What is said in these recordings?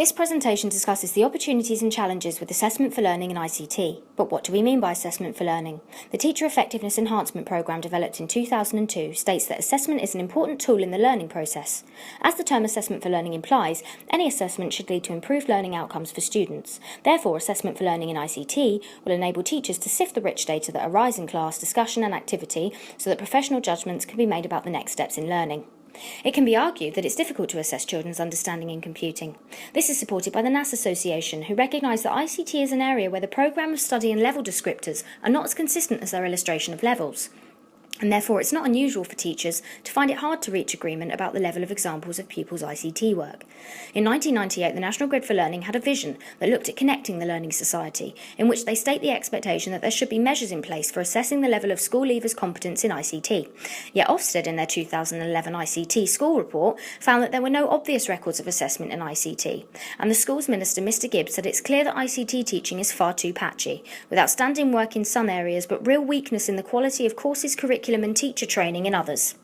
This presentation discusses the opportunities and challenges with assessment for learning in ICT. But what do we mean by assessment for learning? The Teacher Effectiveness Enhancement Programme developed in 2002 states that assessment is an important tool in the learning process. As the term assessment for learning implies, any assessment should lead to improved learning outcomes for students. Therefore, assessment for learning in ICT will enable teachers to sift the rich data that arise in class, discussion and activity so that professional judgments can be made about the next steps in learning. It can be argued that it's difficult to assess children's understanding in computing. This is supported by the NAS Association, who recognise that ICT is an area where the programme of study and level descriptors are not as consistent as their illustration of levels. And therefore it's not unusual for teachers to find it hard to reach agreement about the level of examples of pupils' ICT work. In 1998, the National Grid for Learning had a vision that looked at connecting the learning society, in which they state the expectation that there should be measures in place for assessing the level of school leavers' competence in ICT. Yet Ofsted, in their 2011 ICT school report, found that there were no obvious records of assessment in ICT, and the schools minister, Mr Gibbs, said it's clear that ICT teaching is far too patchy, with outstanding work in some areas but real weakness in the quality of courses, curriculum and teacher training in others.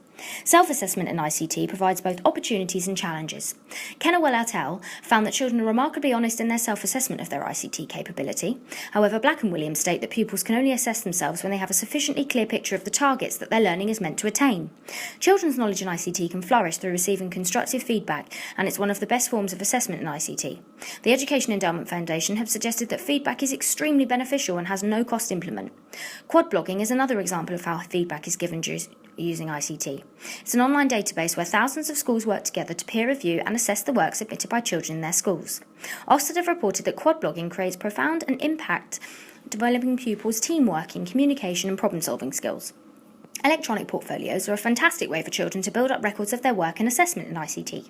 Self-assessment in ICT provides both opportunities and challenges. Kennewell et al. Found that children are remarkably honest in their self-assessment of their ICT capability. However, Black and Williams state that pupils can only assess themselves when they have a sufficiently clear picture of the targets that their learning is meant to attain. Children's knowledge in ICT can flourish through receiving constructive feedback, and it's one of the best forms of assessment in ICT. The Education Endowment Foundation have suggested that feedback is extremely beneficial and has no cost to implement. Quad blogging is another example of how feedback is given using ICT. It's an online database where thousands of schools work together to peer review and assess the work submitted by children in their schools. Ofsted have reported that quad blogging creates profound and impact developing pupils' teamworking, communication and problem-solving skills. Electronic portfolios are a fantastic way for children to build up records of their work and assessment in ICT.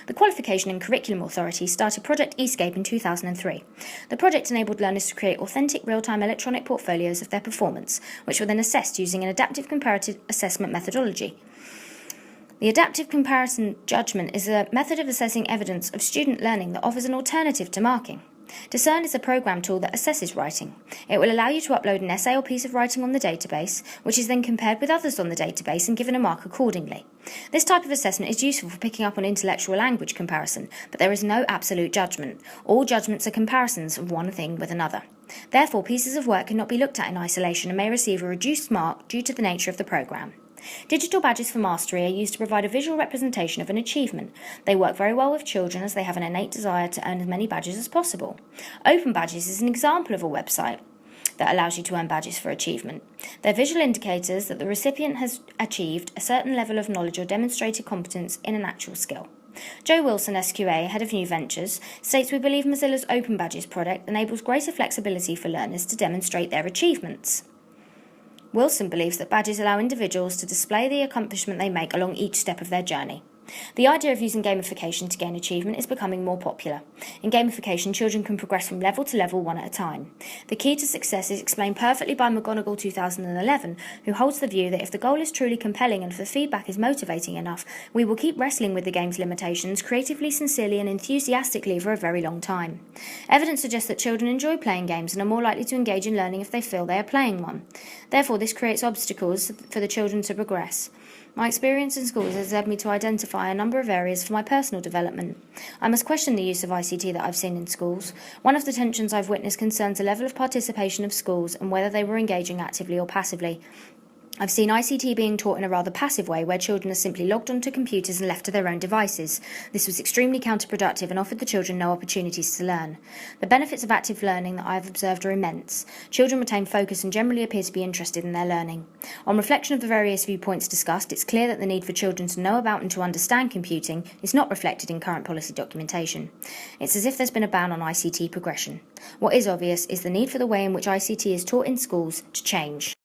The Qualification and Curriculum Authority started Project eScape in 2003. The project enabled learners to create authentic real-time electronic portfolios of their performance, which were then assessed using an adaptive comparative assessment methodology. The adaptive comparison judgment is a method of assessing evidence of student learning that offers an alternative to marking. Discern is a program tool that assesses writing. It will allow you to upload an essay or piece of writing on the database, which is then compared with others on the database and given a mark accordingly. This type of assessment is useful for picking up on intellectual language comparison, but there is no absolute judgment. All judgments are comparisons of one thing with another. Therefore, pieces of work cannot be looked at in isolation and may receive a reduced mark due to the nature of the program. Digital badges for mastery are used to provide a visual representation of an achievement. They work very well with children as they have an innate desire to earn as many badges as possible. Open Badges is an example of a website that allows you to earn badges for achievement. They're visual indicators that the recipient has achieved a certain level of knowledge or demonstrated competence in an actual skill. Joe Wilson, SQA, Head of New Ventures, states we believe Mozilla's Open Badges product enables greater flexibility for learners to demonstrate their achievements. Wilson believes that badges allow individuals to display the accomplishment they make along each step of their journey. The idea of using gamification to gain achievement is becoming more popular. In gamification, children can progress from level to level one at a time. The key to success is explained perfectly by McGonigal 2011, who holds the view that if the goal is truly compelling and if the feedback is motivating enough, we will keep wrestling with the game's limitations creatively, sincerely and enthusiastically for a very long time. Evidence suggests that children enjoy playing games and are more likely to engage in learning if they feel they are playing one. Therefore, this creates obstacles for the children to progress. My experience in schools has led me to identify a number of areas for my personal development. I must question the use of ICT that I've seen in schools. One of the tensions I've witnessed concerns the level of participation of schools and whether they were engaging actively or passively. I've seen ICT being taught in a rather passive way where children are simply logged onto computers and left to their own devices. This was extremely counterproductive and offered the children no opportunities to learn. The benefits of active learning that I have observed are immense. Children retain focus and generally appear to be interested in their learning. On reflection of the various viewpoints discussed, it's clear that the need for children to know about and to understand computing is not reflected in current policy documentation. It's as if there's been a ban on ICT progression. What is obvious is the need for the way in which ICT is taught in schools to change.